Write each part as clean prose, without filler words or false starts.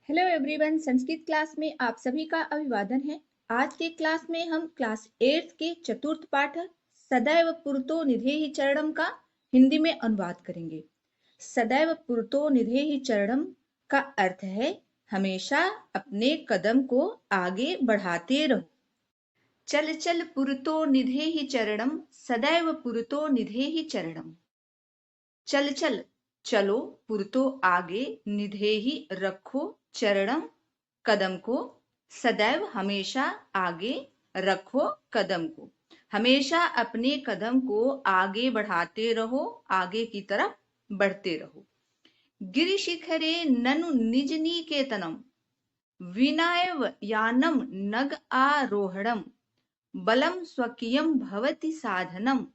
Hello everyone, Sanskrit class में आप सभी का अभिवादन है। आज के क्लास में हम क्लास 8 के चतुर्थ पाठ सदैव पुरतो निधेहि चरणम का हिंदी में अनुवाद करेंगे। सदैव पुरतो निधेहि चरणम का अर्थ है हमेशा अपने कदम को आगे बढ़ाते रहो। चल चल पुरतो निधेहि चरणम, सदैव पुरतो निधेहि चरणम। चल चल चलो, पुरतो आगे, निधेहि रखो, चरणम कदम को, सदैव हमेशा आगे रखो कदम को, हमेशा अपने कदम को आगे बढ़ाते रहो, आगे की तरफ बढ़ते रहो। गिरिशिखरे ननु निज निकेतनम, विनयव यानम नग आरोहणम, बलम स्वकीयम भवति साधनम,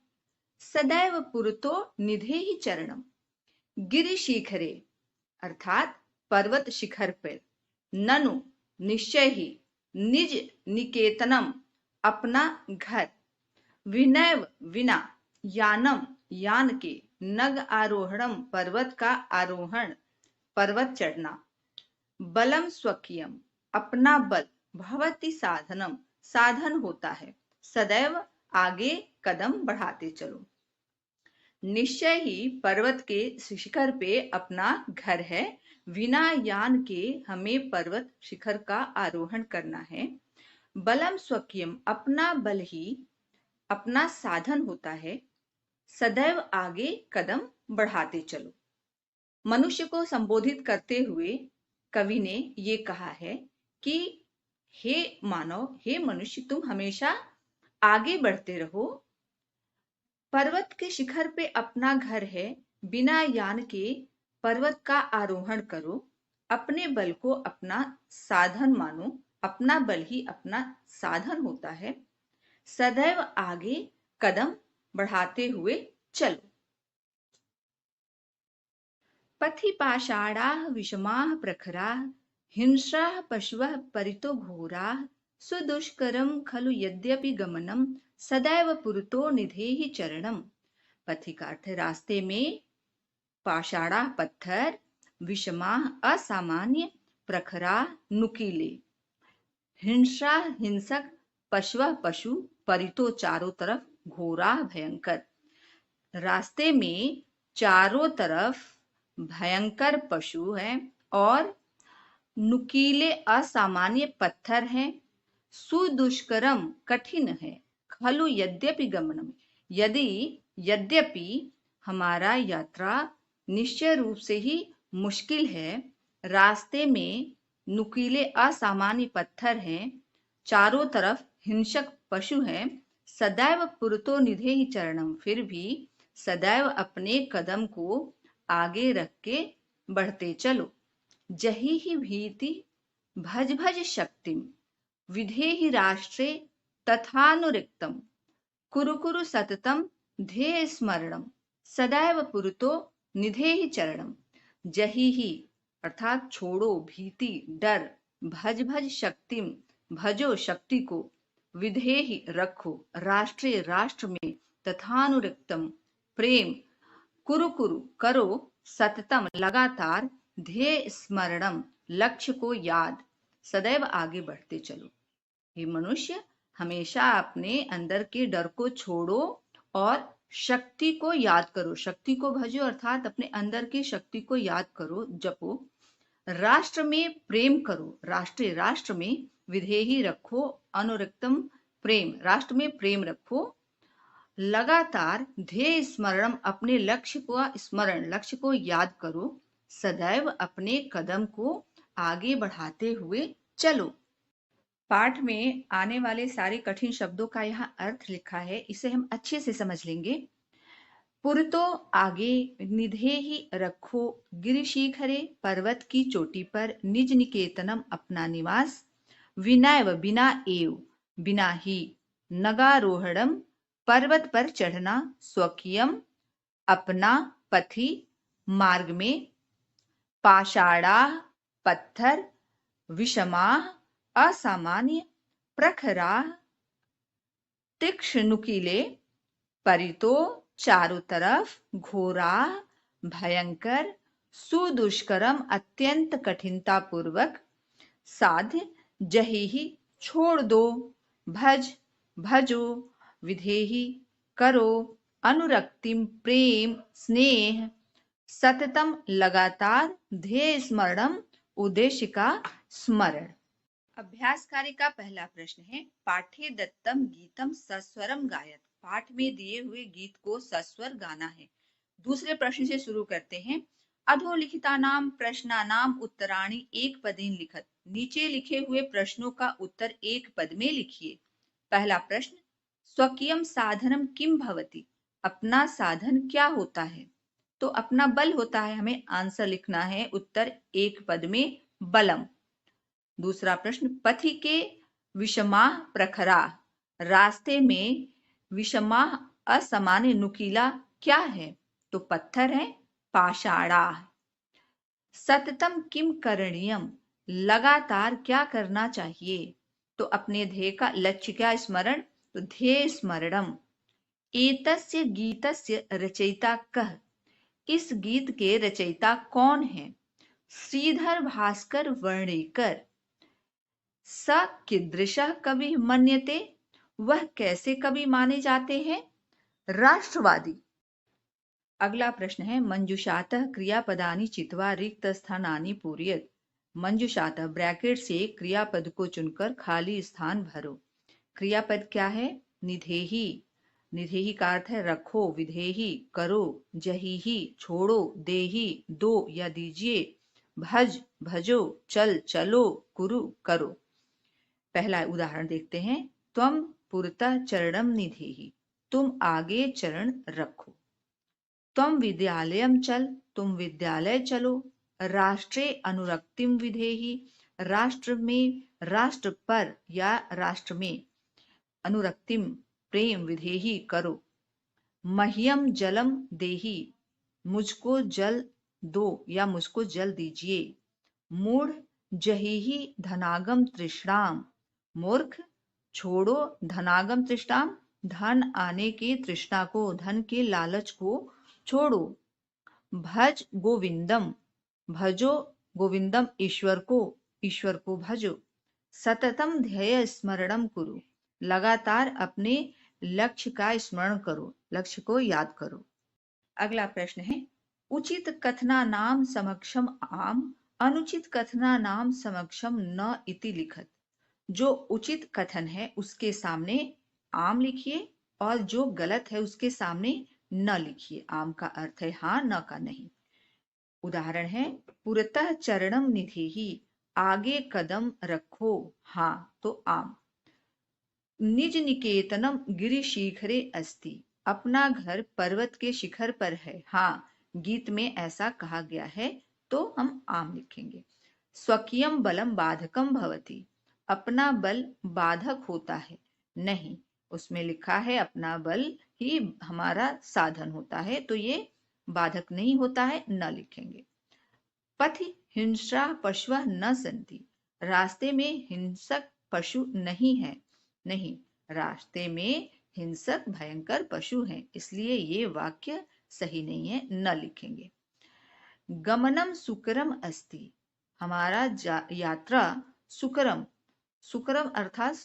सदैव पुरतो निधेहि चरणम। गिरि शिखरे अर्थात पर्वत शिखर पर, ननु निश्चय ही, निज निकेतनम अपना घर, विनय विना, यानम यान के, नग आरोहणम पर्वत का आरोहण पर्वत चढ़ना, बलम स्वकीयम अपना बल, भवति साधनम साधन होता है, सदैव आगे कदम बढ़ाते चलो। निश्चय ही पर्वत के शिखर पे अपना घर है, बिना यान के हमें पर्वत शिखर का आरोहण करना है। बलम स्वकीयम अपना बल ही अपना साधन होता है, सदैव आगे कदम बढ़ाते चलो। मनुष्य को संबोधित करते हुए कवि ने ये कहा है कि हे मानव, हे मनुष्य, तुम हमेशा आगे बढ़ते रहो। पर्वत के शिखर पे अपना घर है, बिना यान के पर्वत का आरोहण करो, अपने बल को अपना साधन मानो, अपना बल ही अपना साधन होता है, सदैव आगे कदम बढ़ाते हुए चलो। पथि पाषाणाः विषमाः प्रखराः, हिंस्राः पशवः परितो घोराः, सुदुष्करं खलु यद्यपि गमनम, सदैव पुरतो निधेहि चरणम। पथि का अर्थ है रास्ते में, पाषाणा पत्थर, विषमाः असामान्य, प्रखरा नुकीले, हिंसा हिंसक, पशव पशु, परितो चारों तरफ, घोरा भयंकर। रास्ते में चारों तरफ भयंकर पशु हैं और नुकीले असामान्य पत्थर हैं। सुदुष्करम कठिन है, खलु यद्यपि गमनम यद्यपि हमारा यात्रा निश्चय रूप से ही मुश्किल है। रास्ते में नुकीले असामान्य पत्थर हैं, चारों तरफ हिंसक पशु हैं, सदैव पुरतो निधेहि चरणम, फिर भी सदैव अपने कदम को आगे रख के बढ़ते चलो। जही ही भीति भज भज शक्तिम, विधेहि राष्ट्रे तथानुरिक्तम, कुरु कुरु सततम ध्येय स्मरणम, सदैव पुरतो निधेहि चरणम। जही ही अर्थात छोड़ो, भीति डर, भज भज शक्तिम भजो शक्ति को, विधेहि रखो, राष्ट्रे राष्ट्र में, तथानुरिक्तम प्रेम, कुरु कुरु करो, सततम लगातार, ध्येय स्मरणम लक्ष्य को याद, सदैव आगे बढ़ते चलो। हे मनुष्य, हमेशा अपने अंदर के डर को छोड़ो और शक्ति को याद करो, शक्ति को भजो अर्थात अपने अंदर की शक्ति को याद करो, जपो। राष्ट्र में प्रेम करो, राष्ट्र राष्ट्र में, विधेहि रखो, अनुरक्तम प्रेम, राष्ट्र में प्रेम रखो, लगातार, ध्येय स्मरणम अपने लक्ष्य को स्मरण, लक्ष्य को याद करो, सदैव अपने कदम को आगे बढ़ाते हुए चलो। पाठ में आने वाले सारे कठिन शब्दों का यहाँ अर्थ लिखा है, इसे हम अच्छे से समझ लेंगे। पुरतो आगे, निधेहि रखो, गिरिशिखरे पर्वत की चोटी पर, निज निकेतनम अपना निवास, विनयव बिना एव बिना ही, नगारोहणम पर्वत पर चढ़ना, स्वकीयम अपना, पथि मार्ग में, पाषाणाः पत्थर, विषमाः असामान्य, प्रखराः तीक्ष्ण नुकीले, परितो चारों तरफ, घोराः भयंकर, सुदुष्करम अत्यंत कठिनता पूर्वक, साध्य जहिहि छोड़ दो, भज भजो, विधेहि करो, अनुरक्तिम प्रेम स्नेह, सततम लगातार, ध्येय स्मरणम उद्देश्य का स्मरण। अभ्यास कार्य का पहला प्रश्न है, पाठ्य दत्तम गीतम सस्वरम गायत। पाठ में दिए हुए गीत को सस्वर गाना है। दूसरे प्रश्न से शुरू करते हैं। अधोलिखितानाम प्रश्नानाम उत्तराणि एक पदेन लिखत। नीचे लिखे हुए प्रश्नों का उत्तर एक पद में लिखिए। पहला प्रश्न, स्वकीयम साधनम किम भवति। अपना साधन क्या होता है? तो अपना बल होता है। हमें आंसर लिखना है, उत्तर एक पद में, बलम। दूसरा प्रश्न, पथि के विषमाह प्रखरा। रास्ते में विषमाह असामान्य नुकीला क्या है? तो पत्थर है, पाषाणा। सततम किम करणीयम। लगातार क्या करना चाहिए? तो अपने ध्येय का लक्ष्य क्या स्मरण? तो ध्येय स्मरणम। एतस्य गीतस्य रचयिता कः। इस गीत के रचयिता कौन है? श्रीधर भास्कर वर्णेकर। स कीदृशः कवि मन्यते। वह कैसे कवि माने जाते हैं? राष्ट्रवादी। अगला प्रश्न है, मंजुषातः क्रियापदानि चित्वा रिक्त स्थानानि पूरयत। मंजुषातः ब्रैकेट से क्रियापद को चुनकर खाली स्थान भरो। क्रियापद क्या है? निधेहि। निधेहि का अर्थ है रखो, विधेहि करो, जहिहि छोड़ो, देहि दो या दीजिए, भज भजो, चल चलो, कुरु करो। पहला उदाहरण देखते हैं। त्वम पुरतः चरणम निधेहि। तुम आगे चरण रखो। त्वम विद्यालयम चल। तुम विद्यालय चलो। राष्ट्रे अनुरक्तिम विधेहि। राष्ट्र में, राष्ट्र पर या राष्ट्र में अनुरक्तिम प्रेम विधेहि करो। मह्यम जलम देहि। मुझको जल दो या मुझको जल दीजिए। मूढ़ जहिहि धनागम तृष्णाम। मूर्ख छोड़ो धनागम तृष्णाम, धन आने की तृष्णा को, धन के लालच को छोड़ो। भज गोविंदम। भजो गोविंदम ईश्वर को, ईश्वर को भजो। सततम ध्येय स्मरणम कुरु। लगातार अपने लक्ष्य का स्मरण करो, लक्ष्य को याद करो। अगला प्रश्न है, उचित कथना नाम समक्षम आम, अनुचित कथना नाम समक्षम न इति लिखत। जो उचित कथन है उसके सामने आम लिखिए और जो गलत है उसके सामने न लिखिए। आम का अर्थ है हाँ, न का नहीं। उदाहरण है, पुरतः चरणम निधेहि। आगे कदम रखो, हाँ तो आम। निज निकेतनम गिरि शिखरे अस्ति। अपना घर पर्वत के शिखर पर है, हाँ गीत में ऐसा कहा गया है तो हम आम लिखेंगे। स्वकीयम बलम बाधकम भवति। अपना बल बाधक होता है, नहीं, उसमें लिखा है अपना बल ही हमारा साधन होता है, तो ये बाधक नहीं होता है, न लिखेंगे। पथि हिंसा पशु न सन्ति। रास्ते में हिंसक पशु नहीं है, नहीं, रास्ते में हिंसक भयंकर पशु हैं, इसलिए ये वाक्य सही नहीं है, न लिखेंगे। गमनम सुकरम अस्ति। हमारा यात्रा सुकरम, सुकरम अर्थात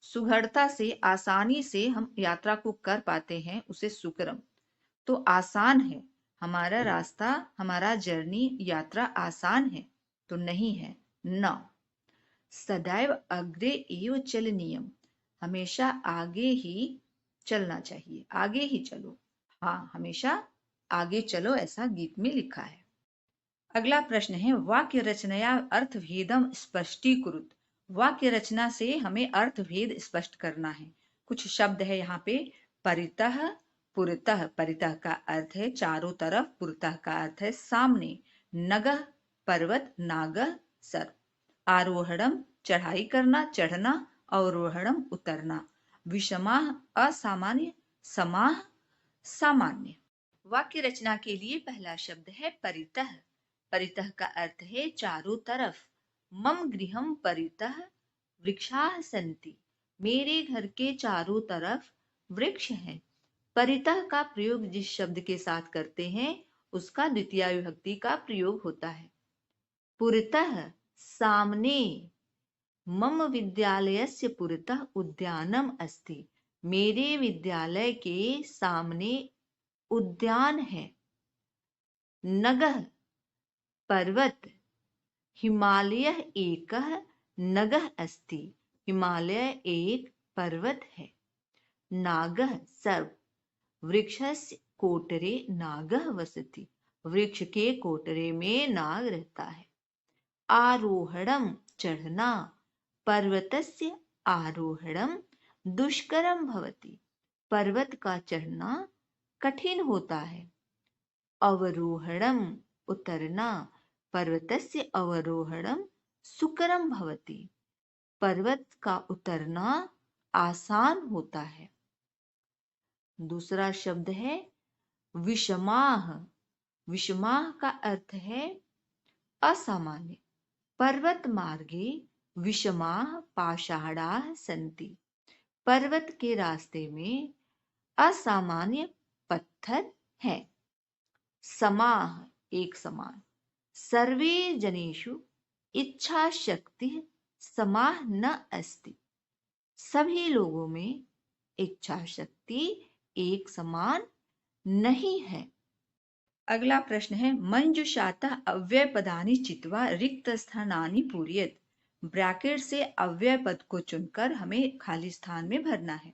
सुघड़ता से, आसानी से हम यात्रा को कर पाते हैं, उसे सुकरम। तो आसान है हमारा रास्ता, हमारा जर्नी यात्रा आसान है, तो नहीं है, न। सदैव अग्रे एव चलनीयम। हमेशा आगे ही चलना चाहिए, आगे ही चलो, हाँ हमेशा आगे चलो, ऐसा गीत में लिखा है। अगला प्रश्न है, वाक्य रचनया अर्थभेदम स्पष्टीकुरुत। वाक्य रचना से हमें अर्थभेद स्पष्ट करना है। कुछ शब्द है यहाँ पे, परितः पुरतः। परितः का अर्थ है चारों तरफ, पुरतः का अर्थ है सामने। नगः पर्वत, नागः सर। आरोहणम चढ़ाई करना, चढ़ना। अवरोहणम उतरना। विषमाः असामान्य, समाः सामान्य। वाक्य रचना के लिए पहला शब्द है परितः। परितः का अर्थ है चारों तरफ। मम गृहम परितः वृक्षाः सन्ति। मेरे घर के चारों तरफ वृक्ष हैं। परितः का प्रयोग जिस शब्द के साथ करते हैं उसका द्वितीय विभक्ति का प्रयोग होता है। पुरतः सामने, मम विद्यालयस्य पुरतः उद्यानम अस्ति, मेरे विद्यालय के सामने उद्यान है। नगः पर्वत, हिमालयः एकः नगः अस्ति, हिमालय एक पर्वत है। नागः सर्प, वृक्षस्य कोटरे नागः वसति, वृक्ष के कोटरे में नाग रहता है। आरोहणम चढ़ना, पर्वतस्य आरोहणम दुष्करम भवति, पर्वत का चढ़ना कठिन होता है। अवरोहणम उतरना, पर्वतस्य अवरोहणम सुकरम भवति, पर्वत का उतरना आसान होता है। दूसरा शब्द है विषमाः। विषमाः का अर्थ है असामान्य। पर्वत मार्गे विषमाः पाषाणाः सन्ति, पर्वत के रास्ते में असामान्य पत्थर है। समाः एक समान, सर्वे जनेषु इच्छा शक्ति समाः न अस्ति, सभी लोगों में इच्छा शक्ति एक समान नहीं है। अगला प्रश्न है मंजुषातः अव्यय पदानि चित्वा रिक्त स्थानानि पूरयेत्। ब्रैकेट से अव्यय पद को चुनकर हमें खाली स्थान में भरना है।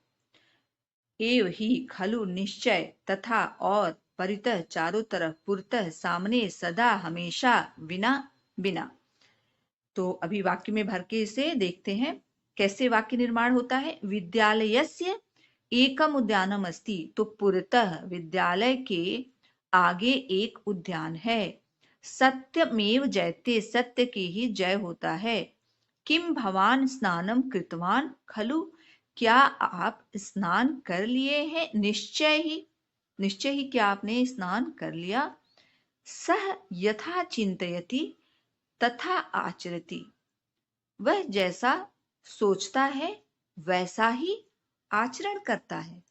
एव ही, खलु, निश्चय, तथा, और, परितः, चारों तरफ, पुरतः, सामने, सदा, हमेशा, बिना, बिना। तो अभी वाक्य में भर के इसे देखते हैं कैसे वाक्य निर्माण होता है। विद्यालयस्य एकम उद्यानम अस्ति, तो पुरतः विद्यालय के आगे एक उद्यान है। सत्यमेव जयते, सत्य की ही जय होता है। किम भवान स्नानम कृतवान खलु, क्या आप स्नान कर लिए हैं? निश्चय ही, निश्चय ही क्या आपने स्नान कर लिया। सह यथा चिंतयति तथा आचरति, वह जैसा सोचता है वैसा ही आचरण करता है।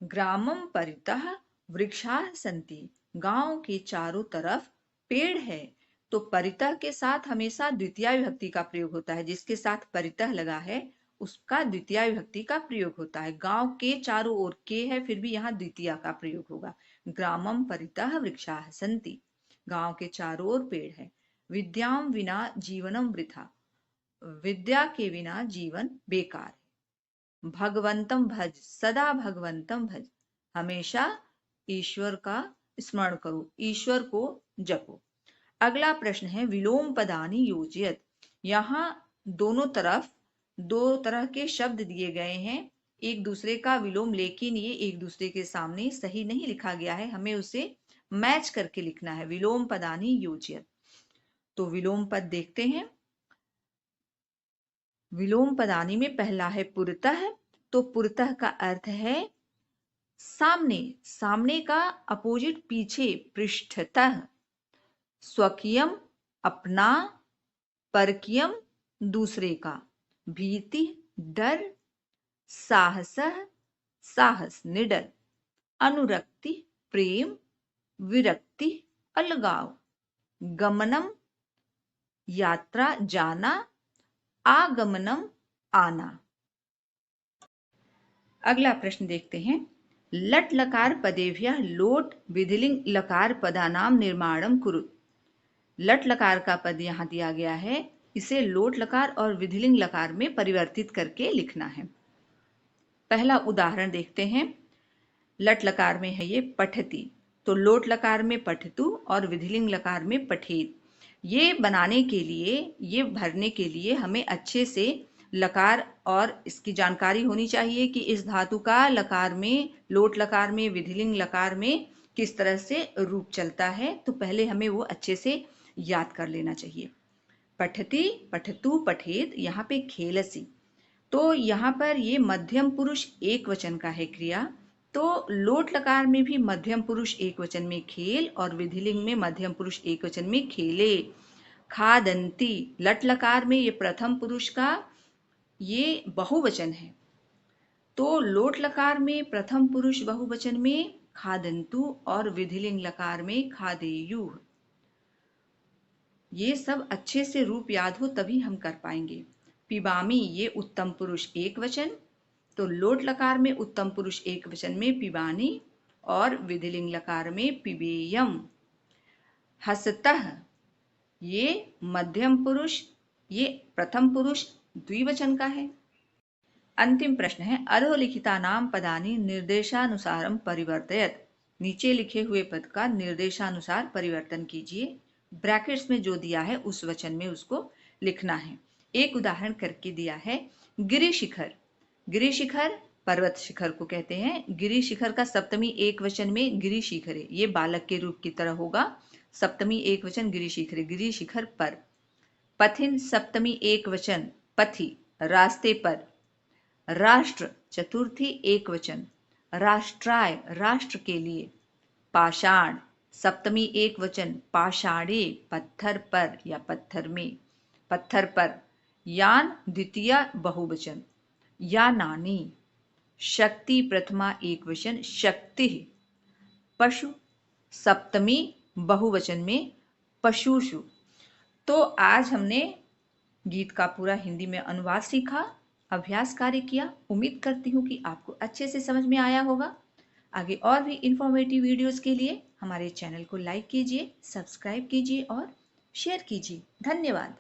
ग्रामम परितः वृक्षाः सन्ति, गांव के चारों तरफ पेड़ है। तो परितः के साथ हमेशा द्वितीय विभक्ति का प्रयोग होता है। जिसके साथ परितः लगा है उसका द्वितीय विभक्ति का प्रयोग होता है। गांव के चारों ओर के है, फिर भी यहाँ द्वितीय का प्रयोग होगा। ग्रामम परितः वृक्षाः सन्ति, गांव के चारों ओर पेड़ है। विद्याम विना जीवनम वृथा, विद्या के बिना जीवन बेकार है। भगवंतम भज, सदा भगवंतम भज, हमेशा ईश्वर का स्मरण करो, ईश्वर को जपो। अगला प्रश्न है विलोम पदानि योजयत। यहाँ दोनों तरफ दो तरह के शब्द दिए गए हैं एक दूसरे का विलोम, लेकिन ये एक दूसरे के सामने सही नहीं लिखा गया है, हमें उसे मैच करके लिखना है। विलोम पदानि योजयत, तो विलोम पद देखते हैं। विलोम पदानि में पहला है पुरतः, तो पुरतः का अर्थ है सामने, सामने का अपोजिट पीछे, पृष्ठतः। स्वकीयम अपना, परकीयम दूसरे का, भीति डर, साहसः साहस निडर, अनुरक्ति प्रेम, विरक्ति अलगाव, गमनम यात्रा जाना, आगमनम आना। अगला प्रश्न देखते हैं। लट लकार पदेभ्यः लोट विधिलिंग लकार पदानाम निर्माणम कुरु। लट लकार का पद यहाँ दिया गया है, इसे लोट लकार और विधिलिंग लकार में परिवर्तित करके लिखना है। पहला उदाहरण देखते हैं। लट लकार में है ये पठति, तो लोट लकार में पठतु और विधिलिंग लकार में पठेत। ये बनाने के लिए, ये भरने के लिए हमें अच्छे से लकार और इसकी जानकारी होनी चाहिए कि इस धातु का लकार में, लोट लकार में, विधिलिंग लकार में किस तरह से रूप चलता है। तो पहले हमें वो अच्छे से याद कर लेना चाहिए। पठति, पठतु, पठेत, यहाँ पे खेलसी, तो यहाँ पर ये मध्यम पुरुष एक वचन का है क्रिया, तो लोट लकार में भी मध्यम पुरुष एक वचन में खेल और विधिलिंग में मध्यम पुरुष एक वचन में खेले। खादंती, लट लकार में ये प्रथम पुरुष का ये बहुवचन है, तो लोट लकार में प्रथम पुरुष बहुवचन में खादन्तु और विधिलिंग लकार में खादेयुः। ये सब अच्छे से रूप याद हो तभी हम कर पाएंगे। पिबामी ये उत्तम पुरुष एक वचन, तो लोट लकार में उत्तम पुरुष एक वचन में पिबानी और विधिलिंग लकार में पिबेयम। हसतः ये मध्यम पुरुष, ये प्रथम पुरुष द्विवचन का है। अंतिम प्रश्न है अधोलिखितानां पदानि निर्देशानुसारम परिवर्तयत। नीचे लिखे हुए पद का निर्देशानुसार परिवर्तन कीजिए। ब्रैकेट्स में जो दिया है उस वचन में उसको लिखना है। एक उदाहरण करके दिया है गिरिशिखर। गिरिशिखर पर्वत शिखर को कहते हैं। गिरिशिखर का सप्तमी एक वचन में गिरिशिखरे, ये बालक के रूप की तरह होगा। सप्तमी एक वचन गिरिशिखरे, गिरिशिखर पर। पथिन सप्तमी एक वचन पथि, रास्ते पर। राष्ट्र चतुर्थी एक वचन, राष्ट्राय राष्ट्र के लिए। पाषाण सप्तमी एक वचन पाषाणे, पत्थर पर या पत्थर में, पत्थर पर। यान द्वितीय बहुवचन यानानि। शक्ति प्रथमा एक वचन शक्ति। पशु सप्तमी बहुवचन में पशुषु। तो आज हमने गीत का पूरा हिंदी में अनुवाद सीखा, अभ्यास कार्य किया। उम्मीद करती हूँ कि आपको अच्छे से समझ में आया होगा। आगे और भी इंफॉर्मेटिव वीडियोस के लिए हमारे चैनल को लाइक कीजिए, सब्सक्राइब कीजिए और शेयर कीजिए। धन्यवाद।